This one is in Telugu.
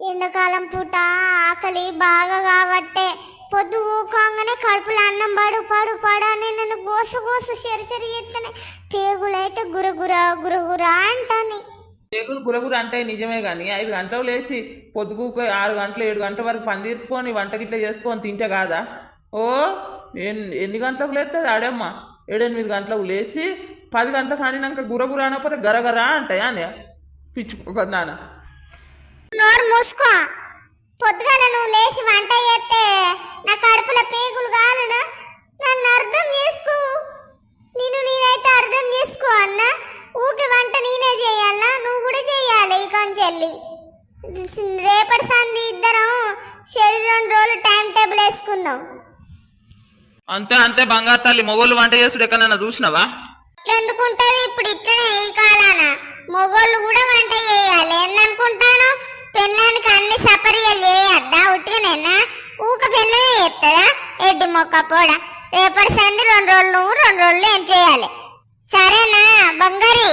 ఎండాకాలం పూట ఆకలి బాగా కాబట్టే పొద్దు ఊకోగానే కడుపులో అన్నం పడు అని నన్ను గోస సరి ఎత్తనే పేగులైతే గురగుర అంటాని. పేగులు గురగుర అంటే నిజమే కానీ 5 గంటలు లేచి పొద్దుకు 6 గంటలు 7 గంటల వరకు పని తీర్పుకొని వంట గిట్ల చేసుకొని తింటే కాదా? ఓ ఎన్ని గంటలకు లేస్తుంది ఆడమ్మ? 7-8 గంటలకు లేచి 10 గంటలకు ఆడినాక గురగుర అనకపోతే గరగరా అంటాయా అని పిచ్చుకోకన్నా. నోరు మూసుకో. పొద్దుగాల నువ్వు లేచి వంట చేస్తే నా కడుపులో పేగులు కాలునా? నన్ను అర్థం చేసుకో. నేనైతే అర్థం చేసుకో అన్న. ఊకే వంట నేనే చేయాలా? నువ్వు కూడా చేయాలి. కొంచెల్లి రేపటి సంది ఇద్దరం 2 రోజులు టైం టేబుల్ వేసుకుందాం. అంతే బంగారు తల్లి. మొగోళ్ళు వంట చేసుడు ఎక్కడన్నా చూసినావా? ఎందుకుంటది ఇప్పుడు ఇట్లనే ఈ కాలాన మొగోళ్ళు కూడా వంట చేయాలి. ఏందనుకుంటాను? పెళ్ళానికి అన్ని సపర్యాలు చేయద్దా? ఉట్టిగానేనా? ఊక పెళ్ళే చేస్తుందా? ఎడ్డి మొక్క పోడ. రేపటి సంది 2 రోజులు నువ్వు 2 రోజులు ఏం చేయాలి? సరేనా బంగారి?